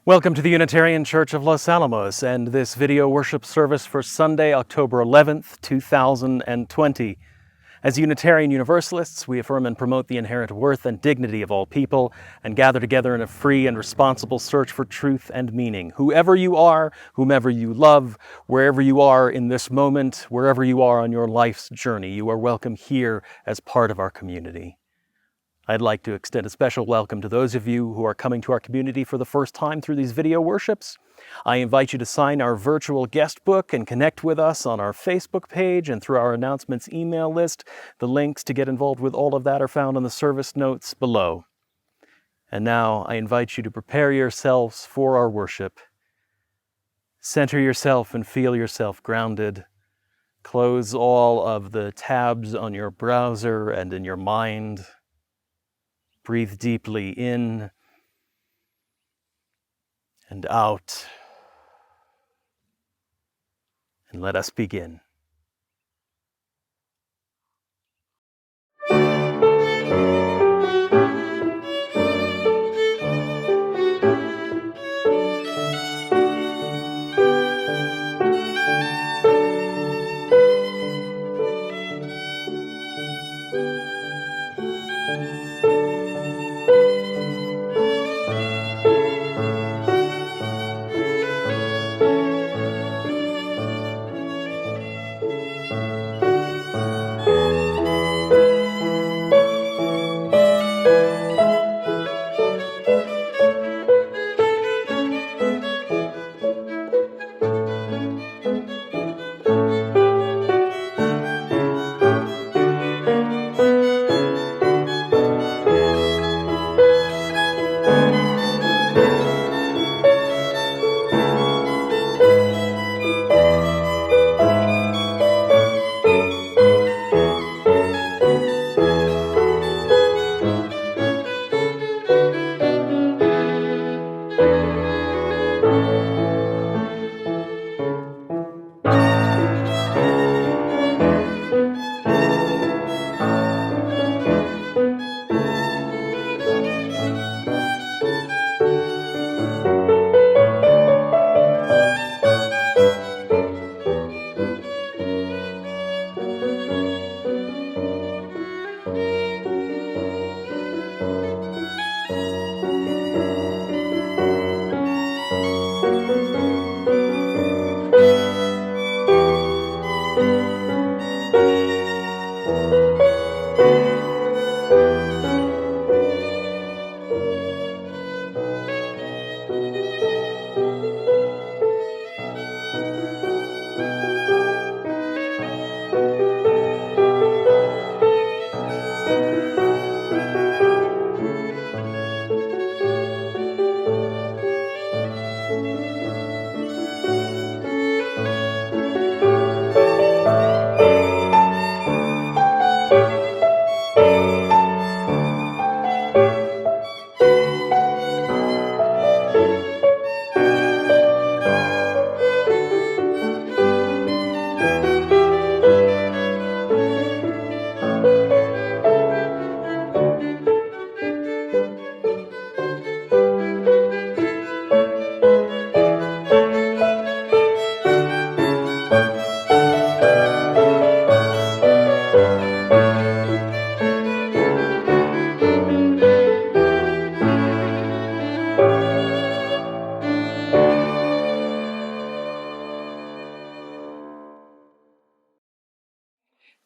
Welcome to the Unitarian Church of Los Alamos and this video worship service for Sunday, October 11th, 2020. As Unitarian Universalists, we affirm and promote the inherent worth and dignity of all people and gather together in a free and responsible search for truth and meaning. Whoever you are, whomever you love, wherever you are in this moment, wherever you are on your life's journey, you are welcome here as part of our community. I'd like to extend a special welcome to those of you who are coming to our community for the first time through these video worships. I invite you to sign our virtual guest book and connect with us on our Facebook page and through our announcements email list. The links to get involved with all of that are found on the service notes below. And now I invite you to prepare yourselves for our worship. Center yourself and feel yourself grounded. Close all of the tabs on your browser and in your mind. Breathe deeply in and out, and let us begin.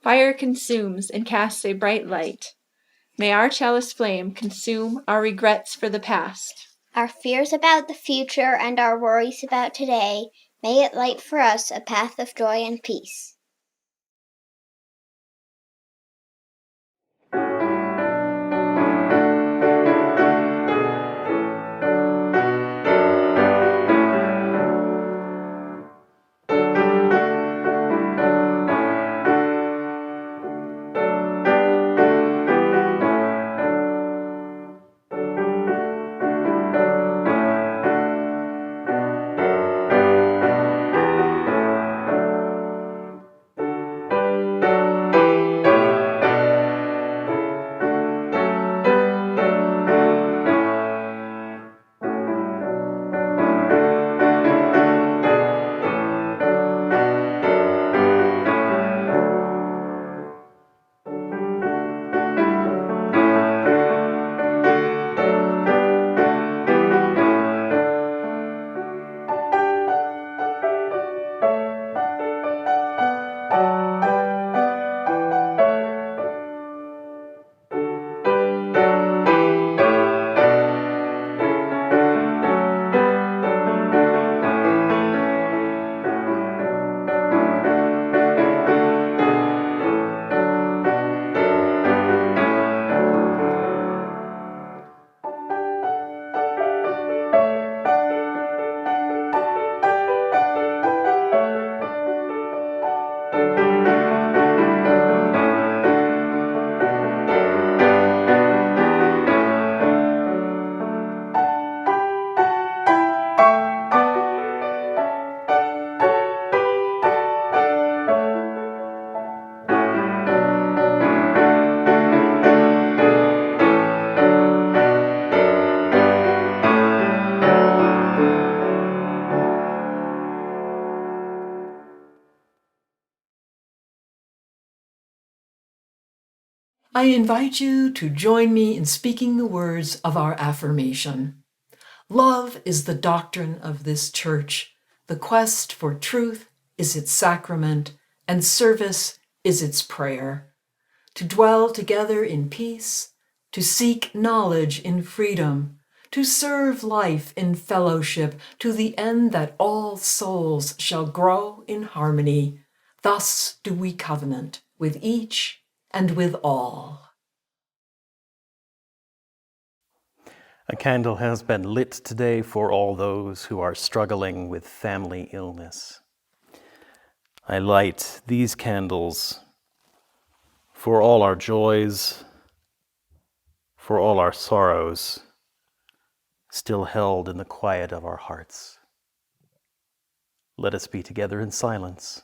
Fire consumes and casts a bright light. May our chalice flame consume our regrets for the past. Our fears about the future and our worries about today, may it light for us a path of joy and peace. I invite you to join me in speaking the words of our affirmation. Love is the doctrine of this church. The quest for truth is its sacrament, and service is its prayer. To dwell together in peace, to seek knowledge in freedom, to serve life in fellowship, to the end that all souls shall grow in harmony. Thus do we covenant with each and with all. A candle has been lit today for all those who are struggling with family illness. I light these candles for all our joys, for all our sorrows, still held in the quiet of our hearts. Let us be together in silence.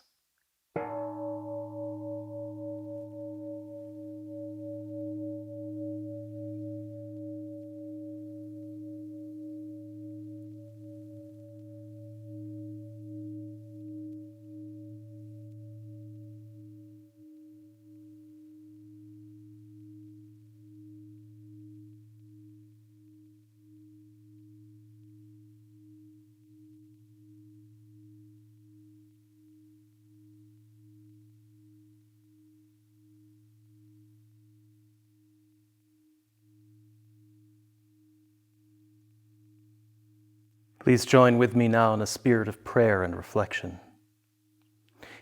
Please join with me now in a spirit of prayer and reflection.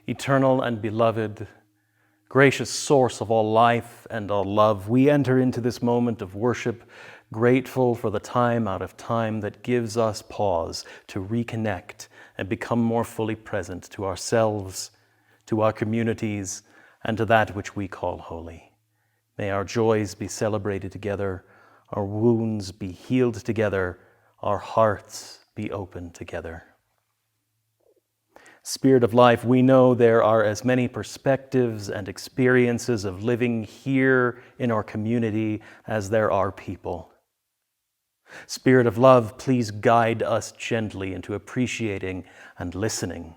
Eternal and beloved, gracious source of all life and all love, we enter into this moment of worship grateful for the time out of time that gives us pause to reconnect and become more fully present to ourselves, to our communities, and to that which we call holy. May our joys be celebrated together, our wounds be healed together, our hearts be open together. Spirit of life, we know there are as many perspectives and experiences of living here in our community as there are people. Spirit of love, please guide us gently into appreciating and listening.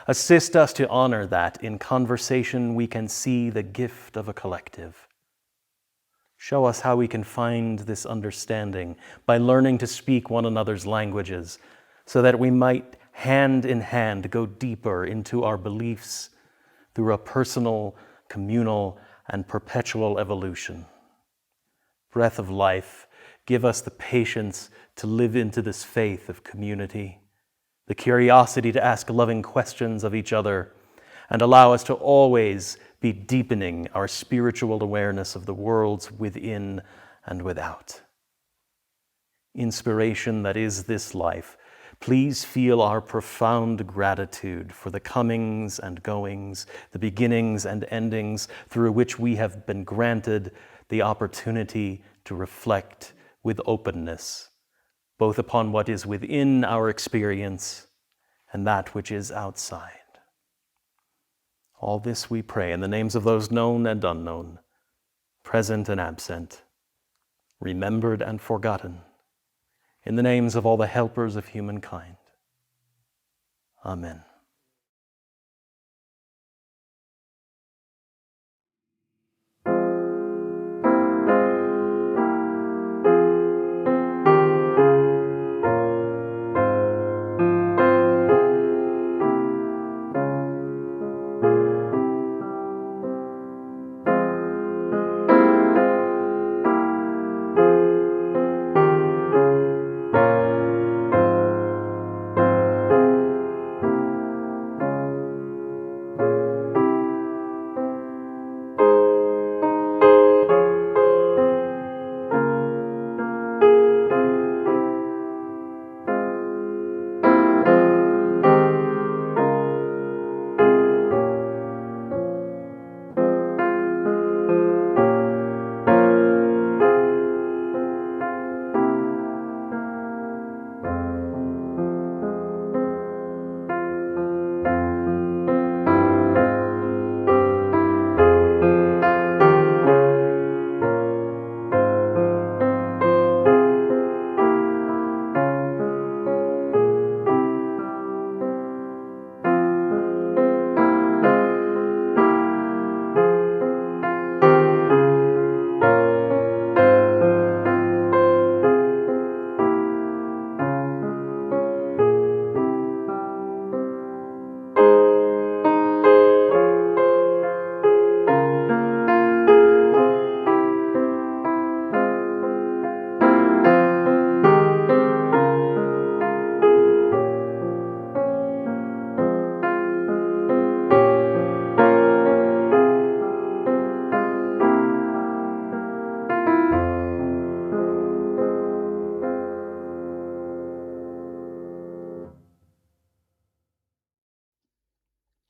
Assist us to honor that in conversation we can see the gift of a collective. Show us how we can find this understanding by learning to speak one another's languages so that we might hand in hand go deeper into our beliefs through a personal, communal, and perpetual evolution. Breath of life, give us the patience to live into this faith of community, the curiosity to ask loving questions of each other, and allow us to always be deepening our spiritual awareness of the worlds within and without. Inspiration that is this life, please feel our profound gratitude for the comings and goings, the beginnings and endings through which we have been granted the opportunity to reflect with openness, both upon what is within our experience and that which is outside. All this we pray in the names of those known and unknown, present and absent, remembered and forgotten, in the names of all the helpers of humankind. Amen.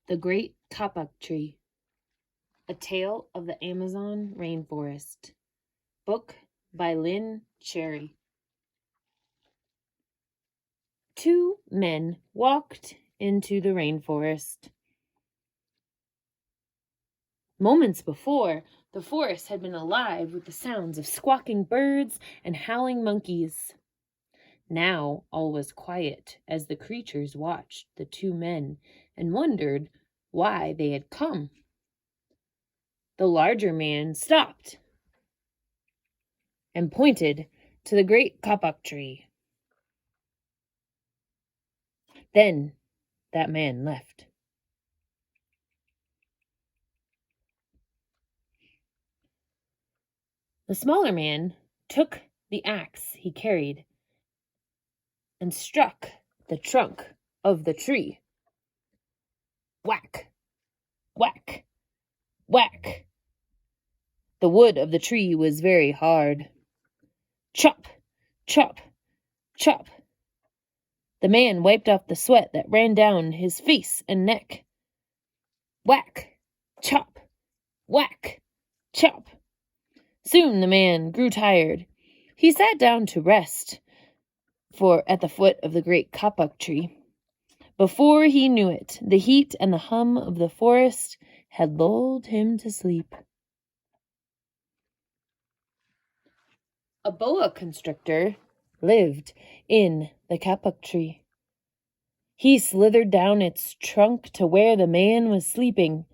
The Great Kapok Tree. A Tale of the Amazon Rainforest. Book by Lynn Cherry. 2 men walked into the rainforest. Moments before, the forest had been alive with the sounds of squawking birds and howling monkeys. Now all was quiet as the creatures watched the 2 men and wondered why they had come. The larger man stopped and pointed to the great kapok tree. Then that man left. The smaller man took the axe he carried and struck the trunk of the tree. Whack, whack, whack. The wood of the tree was very hard. Chop, chop, chop. The man wiped off the sweat that ran down his face and neck. Whack, chop, whack, chop. Soon the man grew tired. He sat down to rest at the foot of the great kapok tree. Before he knew it, the heat and the hum of the forest had lulled him to sleep. A boa constrictor lived in the kapok tree. He slithered down its trunk to where the man was sleeping.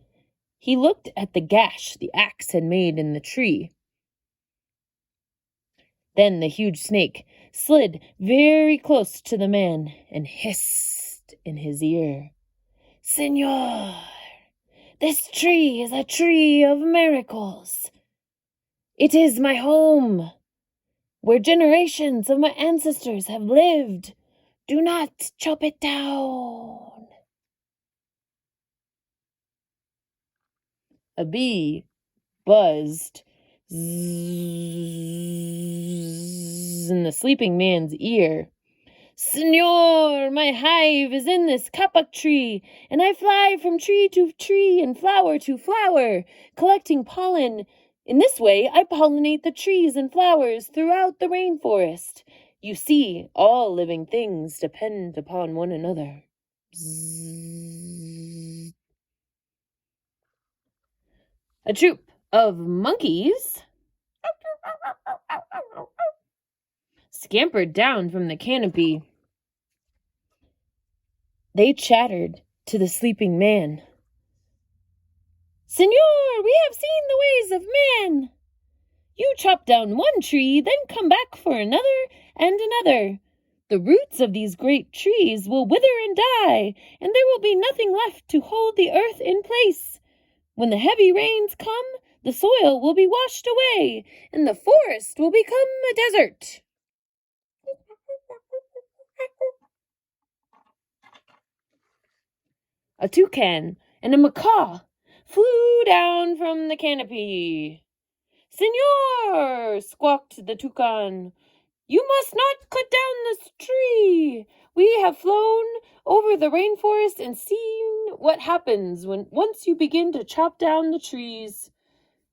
He looked at the gash the axe had made in the tree. Then the huge snake slid very close to the man and hissed in his ear. "Senor, this tree is a tree of miracles. It is my home, where generations of my ancestors have lived. Do not chop it down." A bee buzzed zzz in the sleeping man's ear. "Senor, my hive is in this kapok tree, and I fly from tree to tree and flower to flower, collecting pollen. In this way, I pollinate the trees and flowers throughout the rainforest. You see, all living things depend upon one another." Bzzz. A troop of monkeys scampered down from the canopy. They chattered to the sleeping man. "Senor, we have seen the ways of man. You chop down one tree, then come back for another and another. The roots of these great trees will wither and die, and there will be nothing left to hold the earth in place. When the heavy rains come, the soil will be washed away, and the forest will become a desert." A toucan and a macaw flew down from the canopy. "Senor," squawked the toucan, "you must not cut down this tree. We have flown over the rainforest and seen what happens once you begin to chop down the trees.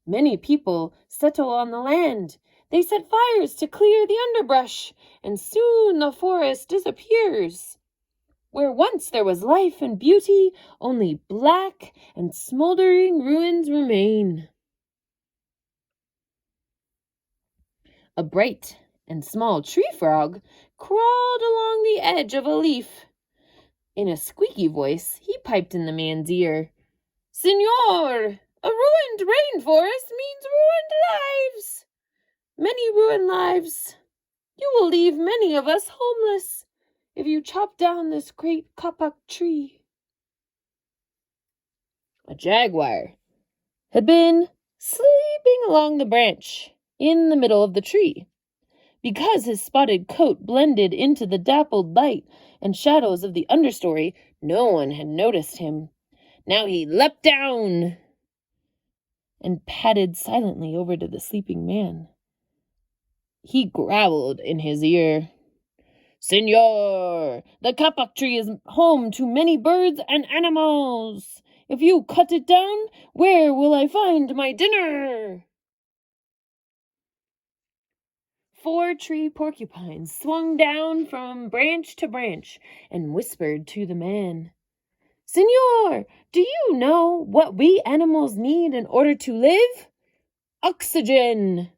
Many people settle on the land. They set fires to clear the underbrush, and soon the forest disappears. Where once there was life and beauty, only black and smoldering ruins remain." A bright and small tree frog crawled along the edge of a leaf. In a squeaky voice, he piped in the man's ear. "Senor, a ruined rainforest means ruined lives. Many ruined lives. You will leave many of us homeless if you chop down this great kapok tree." A jaguar had been sleeping along the branch in the middle of the tree. Because his spotted coat blended into the dappled light and shadows of the understory, no one had noticed him. Now he leapt down and padded silently over to the sleeping man. He growled in his ear, "Senor, the kapok tree is home to many birds and animals. If you cut it down, where will I find my dinner? 4 tree porcupines swung down from branch to branch and whispered to the man, Senor, do you know what we animals need in order to live? Oxygen.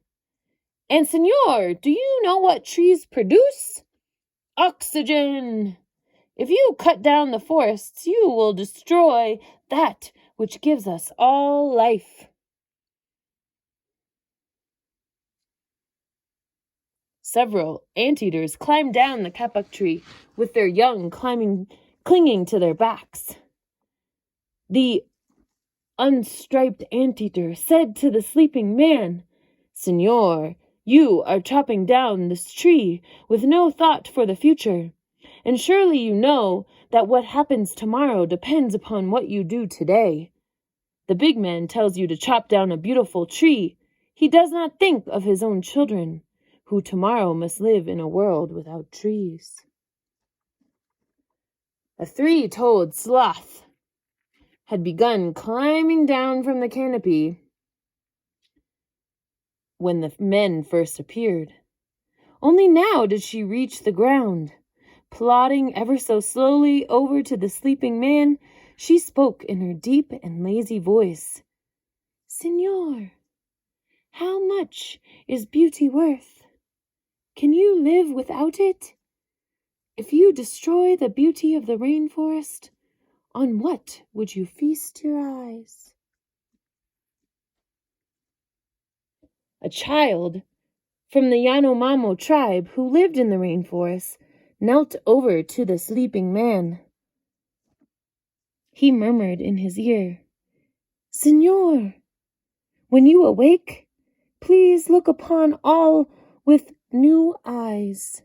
And Senor, do you know what trees produce? Oxygen. If you cut down the forests, you will destroy that which gives us all life. Several anteaters climbed down the kapok tree, with their young clinging to their backs. The unstriped anteater said to the sleeping man, Senor, you are chopping down this tree with no thought for the future, and surely you know that what happens tomorrow depends upon what you do today. The big man tells you to chop down a beautiful tree. He does not think of his own children, who tomorrow must live in a world without trees. A 3-toed sloth had begun climbing down from the canopy when the men first appeared. Only now did she reach the ground. Plodding ever so slowly over to the sleeping man, she spoke in her deep and lazy voice. Senor, how much is beauty worth? Can you live without it? If you destroy the beauty of the rainforest, on what would you feast your eyes? A child from the Yanomamo tribe who lived in the rainforest knelt over to the sleeping man. He murmured in his ear, Senor, when you awake, please look upon all with new eyes.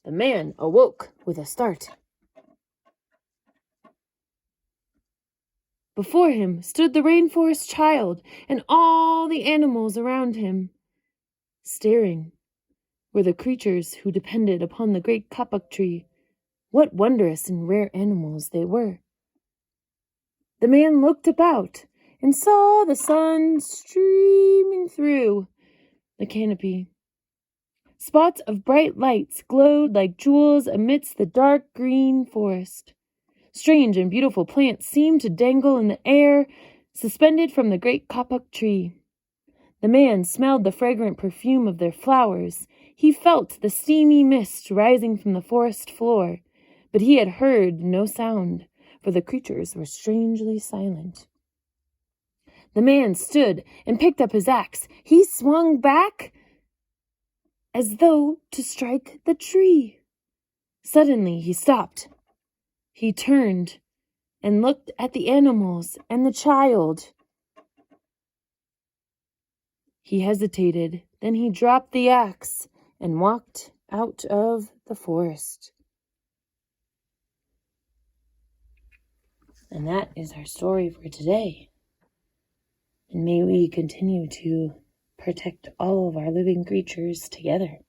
The man awoke with a start. Before him stood the rainforest child and all the animals around him. Staring were the creatures who depended upon the great kapok tree. What wondrous and rare animals they were. The man looked about and saw the sun streaming through the canopy. Spots of bright lights glowed like jewels amidst the dark green forest. Strange and beautiful plants seemed to dangle in the air, suspended from the great kapok tree. The man smelled the fragrant perfume of their flowers. He felt the steamy mist rising from the forest floor, but he had heard no sound, for the creatures were strangely silent. The man stood and picked up his axe. He swung back as though to strike the tree. Suddenly he stopped. He turned and looked at the animals and the child. He hesitated, then he dropped the axe and walked out of the forest. And that is our story for today. And may we continue to protect all of our living creatures together.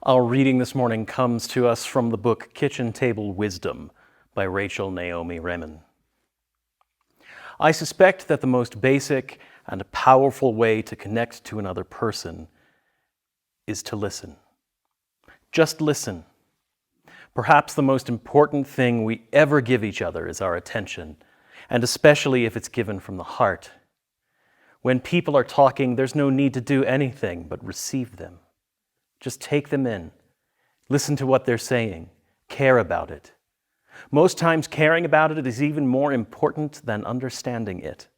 Our reading this morning comes to us from the book Kitchen Table Wisdom by Rachel Naomi Remen. I suspect that the most basic and powerful way to connect to another person is to listen. Just listen. Perhaps the most important thing we ever give each other is our attention, and especially if it's given from the heart. When people are talking, there's no need to do anything but receive them. Just take them in. Listen to what they're saying. Care about it. Most times, caring about it is even more important than understanding it.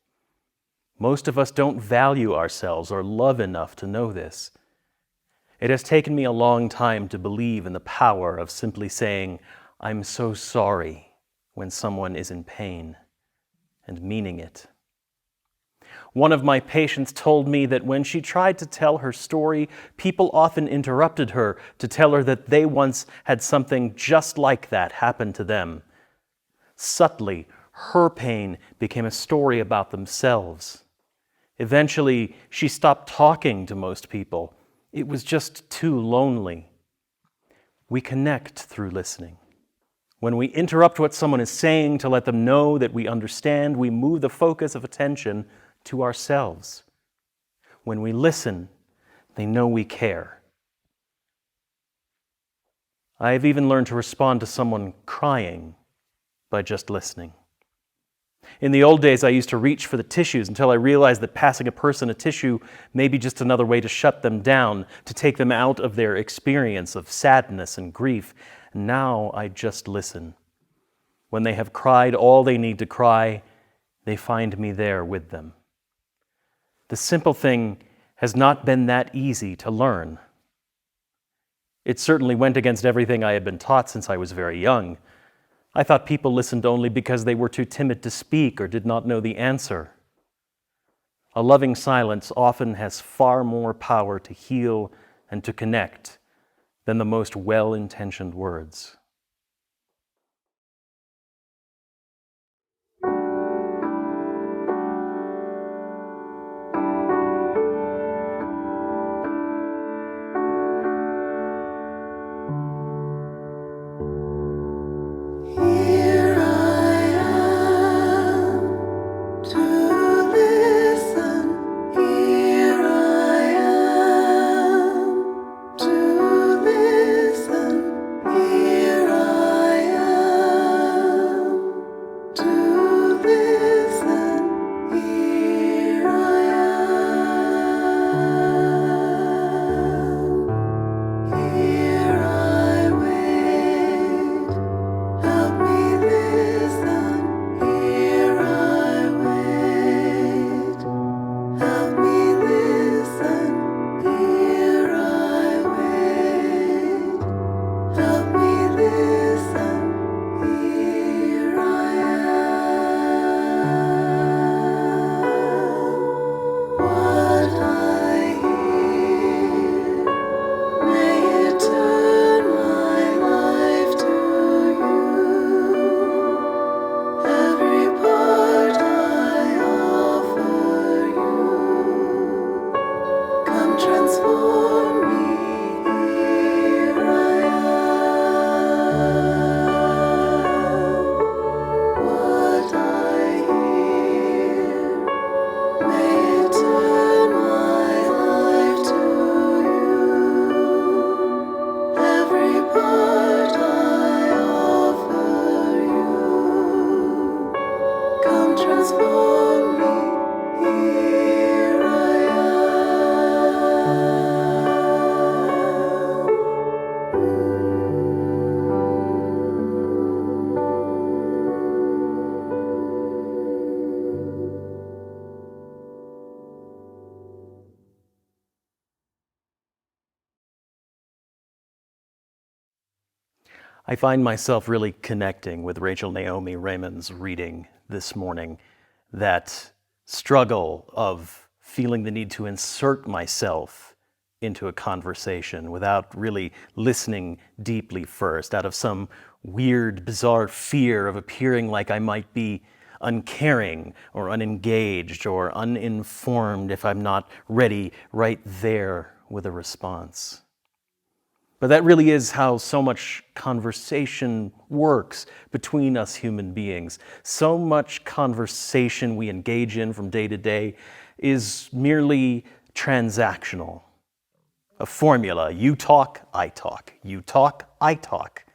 Most of us don't value ourselves or love enough to know this. It has taken me a long time to believe in the power of simply saying, "I'm so sorry," when someone is in pain, and meaning it. One of my patients told me that when she tried to tell her story, people often interrupted her to tell her that they once had something just like that happen to them. Subtly, her pain became a story about themselves. Eventually, she stopped talking to most people. It was just too lonely. We connect through listening. When we interrupt what someone is saying to let them know that we understand, we move the focus of attention to ourselves. When we listen, they know we care. I have even learned to respond to someone crying by just listening. In the old days, I used to reach for the tissues until I realized that passing a person a tissue may be just another way to shut them down, to take them out of their experience of sadness and grief. Now I just listen. When they have cried all they need to cry, they find me there with them. The simple thing has not been that easy to learn. It certainly went against everything I had been taught since I was very young. I thought people listened only because they were too timid to speak or did not know the answer. A loving silence often has far more power to heal and to connect than the most well-intentioned words. I find myself really connecting with Rachel Naomi Remen's reading this morning. That struggle of feeling the need to insert myself into a conversation without really listening deeply first, out of some weird, bizarre fear of appearing like I might be uncaring or unengaged or uninformed if I'm not ready right there with a response. But that really is how so much conversation works between us human beings. So much conversation we engage in from day to day is merely transactional. A formula, you talk, I talk, you talk, I talk,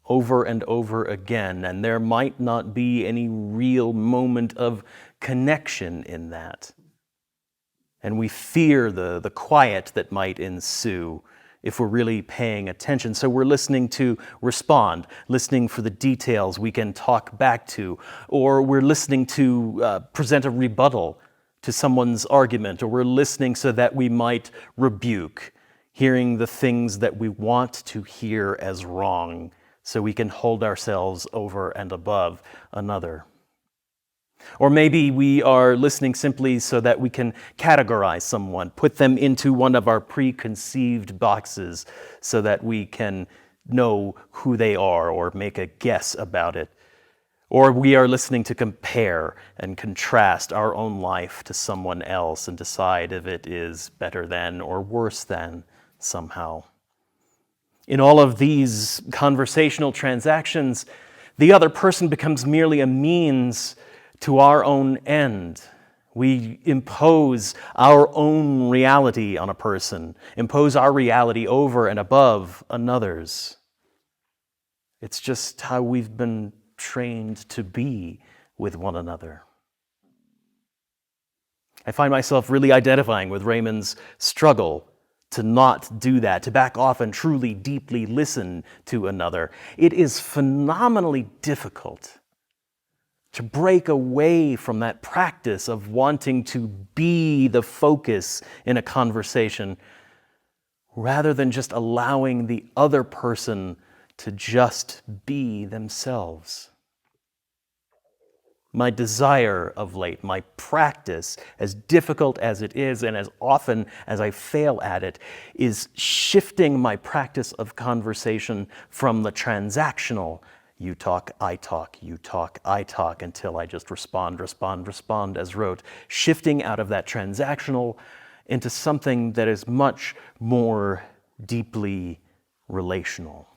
over and over again, and there might not be any real moment of connection in that. And we fear the quiet that might ensue if we're really paying attention. So we're listening to respond, listening for the details we can talk back to, or we're listening to present a rebuttal to someone's argument, or we're listening so that we might rebuke, hearing the things that we want to hear as wrong, so we can hold ourselves over and above another. Or maybe we are listening simply so that we can categorize someone, put them into one of our preconceived boxes so that we can know who they are or make a guess about it. Or we are listening to compare and contrast our own life to someone else and decide if it is better than or worse than somehow. In all of these conversational transactions, the other person becomes merely a means to our own end. We impose our own reality on a person, impose our reality over and above another's. It's just how we've been trained to be with one another. I find myself really identifying with Raymond's struggle to not do that, to back off and truly, deeply listen to another. It is phenomenally difficult to break away from that practice of wanting to be the focus in a conversation rather than just allowing the other person to just be themselves. My desire of late, my practice, as difficult as it is and as often as I fail at it, is shifting my practice of conversation from the transactional you talk, I talk, you talk, I talk, until I just respond, as rote. Shifting out of that transactional into something that is much more deeply relational.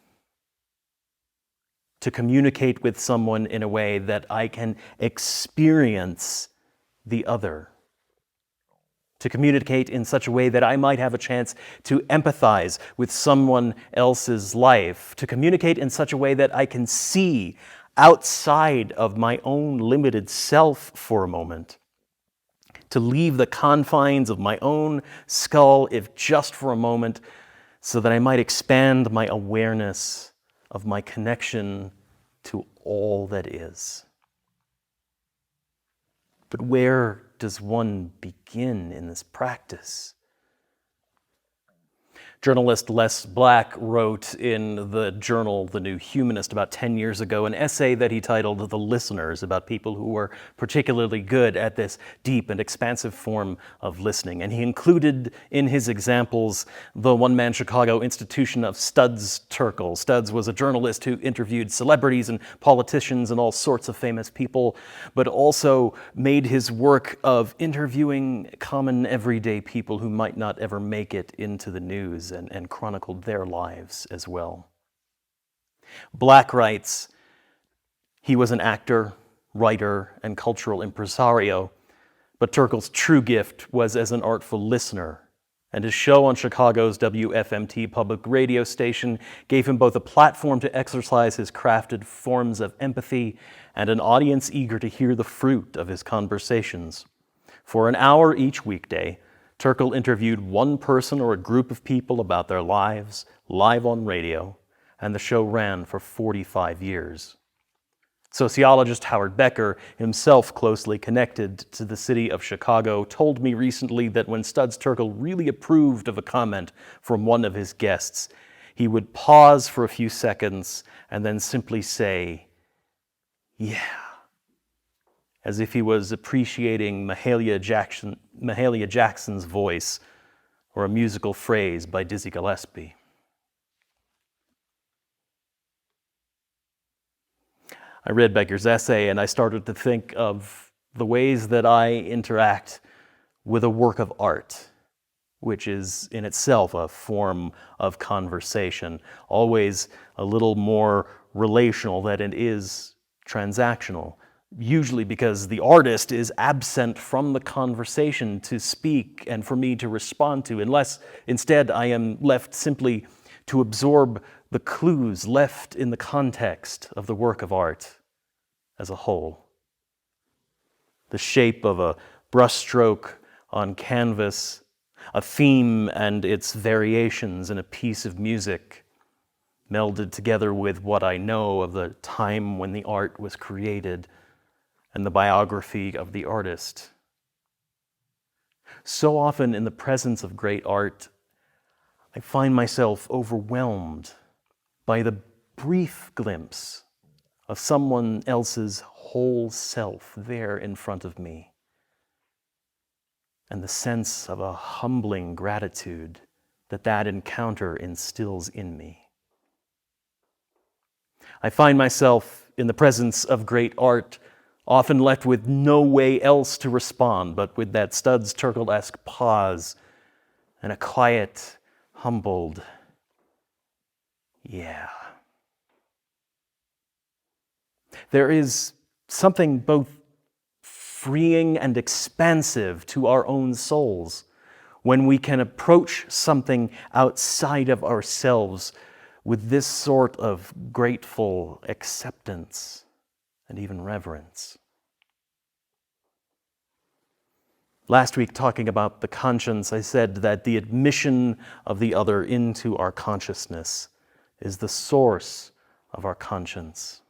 To communicate with someone in a way that I can experience the other. To communicate in such a way that I might have a chance to empathize with someone else's life. To communicate in such a way that I can see outside of my own limited self for a moment. To leave the confines of my own skull, if just for a moment, so that I might expand my awareness of my connection to all that is. But where does one begin in this practice? Journalist Les Black wrote in the journal The New Humanist about 10 years ago an essay that he titled The Listeners, about people who were particularly good at this deep and expansive form of listening. And he included in his examples the one-man Chicago institution of Studs Terkel. Studs was a journalist who interviewed celebrities and politicians and all sorts of famous people, but also made his work of interviewing common everyday people who might not ever make it into the news, and chronicled their lives as well. Black writes, he was an actor, writer, and cultural impresario, but Terkel's true gift was as an artful listener, and his show on Chicago's WFMT public radio station gave him both a platform to exercise his crafted forms of empathy and an audience eager to hear the fruit of his conversations. For an hour each weekday, Terkel interviewed one person or a group of people about their lives, live on radio, and the show ran for 45 years. Sociologist Howard Becker, himself closely connected to the city of Chicago, told me recently that when Studs Terkel really approved of a comment from one of his guests, he would pause for a few seconds and then simply say, "Yeah," as if he was appreciating Mahalia Jackson's voice or a musical phrase by Dizzy Gillespie. I read Becker's essay and I started to think of the ways that I interact with a work of art which is in itself a form of conversation, always a little more relational than it is transactional, usually because the artist is absent from the conversation to speak and for me to respond to, unless instead I am left simply to absorb the clues left in the context of the work of art as a whole. The shape of a brushstroke on canvas, a theme and its variations in a piece of music, melded together with what I know of the time when the art was created and the biography of the artist. So often in the presence of great art, I find myself overwhelmed by the brief glimpse of someone else's whole self there in front of me, and the sense of a humbling gratitude that encounter instills in me. I find myself in the presence of great art, often left with no way else to respond but with that Studs Terkel-esque pause and a quiet, humbled, yeah. There is something both freeing and expansive to our own souls when we can approach something outside of ourselves with this sort of grateful acceptance and even reverence. Last week, talking about the conscience, I said that the admission of the other into our consciousness is the source of our conscience.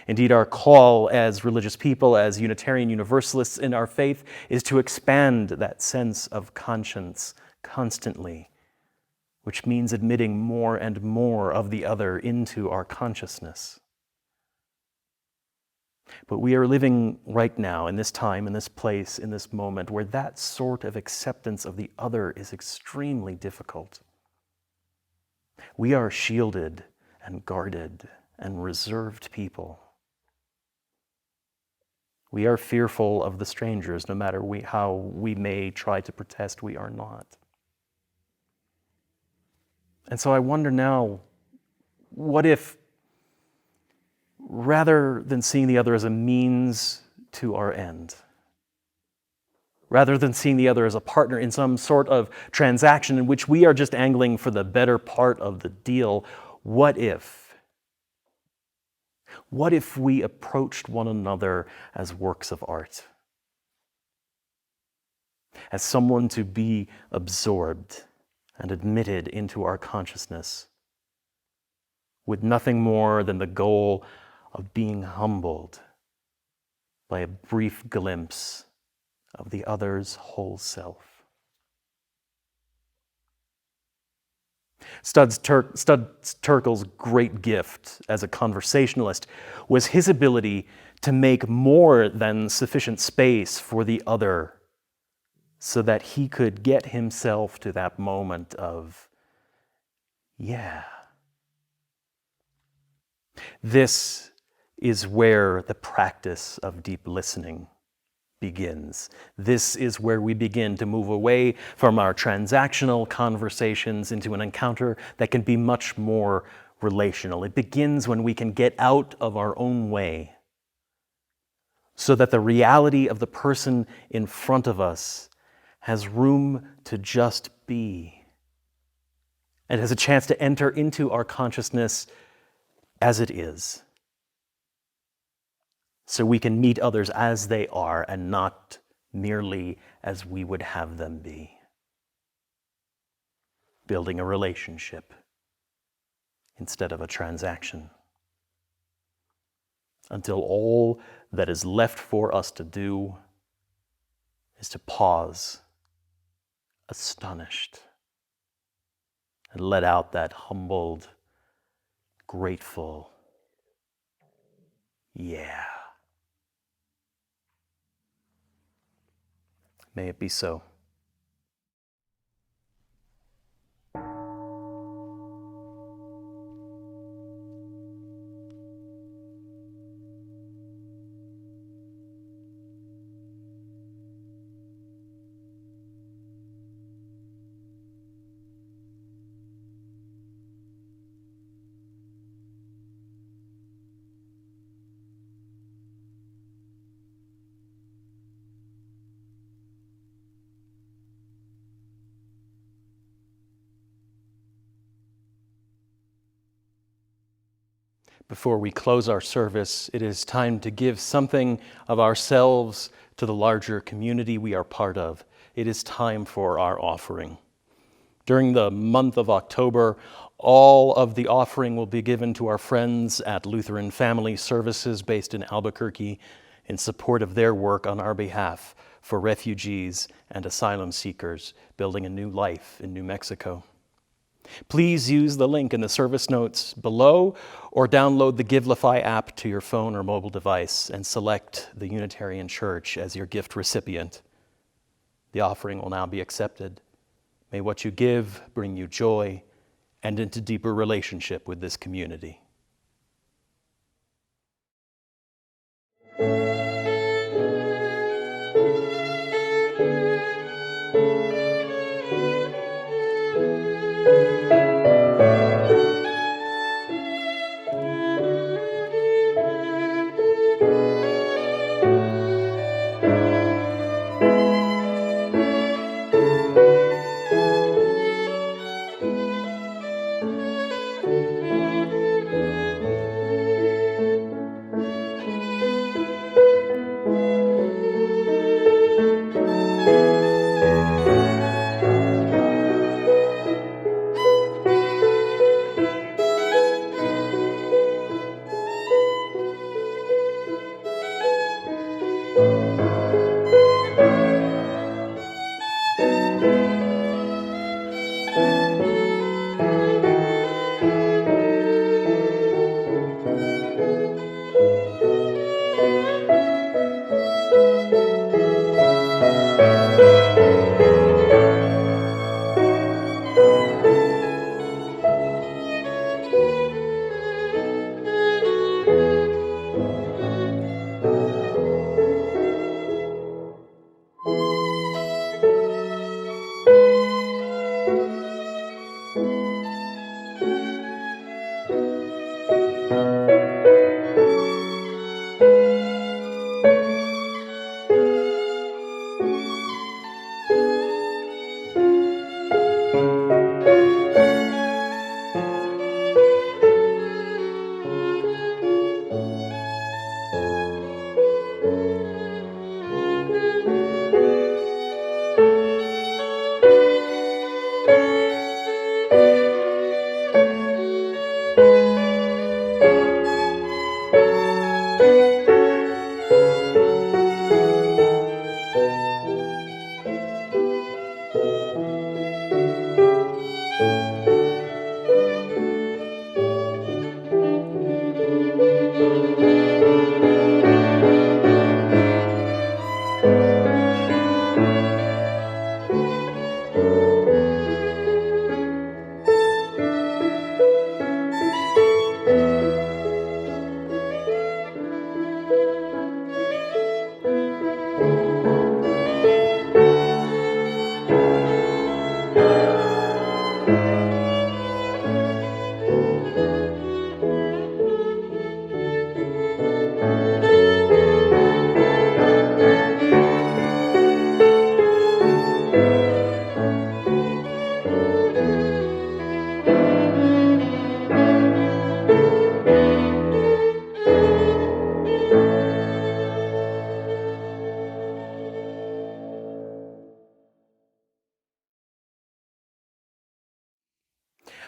Indeed, our call as religious people, as Unitarian Universalists in our faith, is to expand that sense of conscience constantly, which means admitting more and more of the other into our consciousness. But we are living right now, in this time, in this place, in this moment, where that sort of acceptance of the other is extremely difficult. We are shielded and guarded and reserved people. We are fearful of the strangers, no matter how we may try to protest, we are not. And so I wonder now, what if, rather than seeing the other as a means to our end, rather than seeing the other as a partner in some sort of transaction in which we are just angling for the better part of the deal, what if we approached one another as works of art? As someone to be absorbed and admitted into our consciousness, with nothing more than the goal of being humbled by a brief glimpse of the other's whole self. Studs Terkel's great gift as a conversationalist was his ability to make more than sufficient space for the other so that he could get himself to that moment of, yeah. This is where the practice of deep listening begins. This is where we begin to move away from our transactional conversations into an encounter that can be much more relational. It begins when we can get out of our own way so that the reality of the person in front of us has room to just be and has a chance to enter into our consciousness as it is, so we can meet others as they are and not merely as we would have them be. Building a relationship instead of a transaction. Until all that is left for us to do is to pause, astonished, and let out that humbled, grateful, yeah. May it be so. Before we close our service, it is time to give something of ourselves to the larger community we are part of. It is time for our offering. During the month of October, all of the offering will be given to our friends at Lutheran Family Services based in Albuquerque in support of their work on our behalf for refugees and asylum seekers building a new life in New Mexico. Please use the link in the service notes below or download the Givelify app to your phone or mobile device and select the Unitarian Church as your gift recipient. The offering will now be accepted. May what you give bring you joy and into deeper relationship with this community.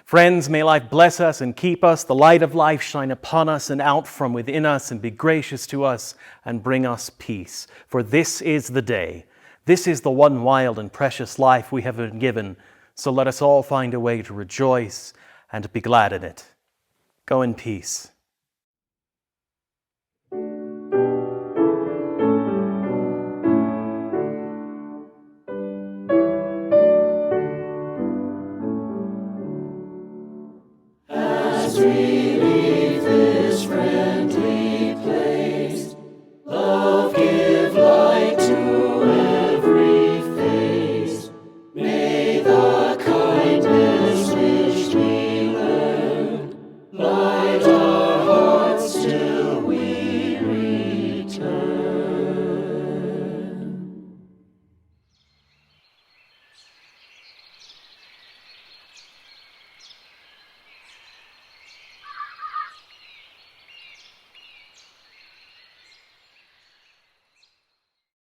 Friends, may life bless us and keep us, the light of life shine upon us and out from within us and be gracious to us and bring us peace. For this is the day. This is the one wild and precious life we have been given. So let us all find a way to rejoice and to be glad in it. Go in peace. As we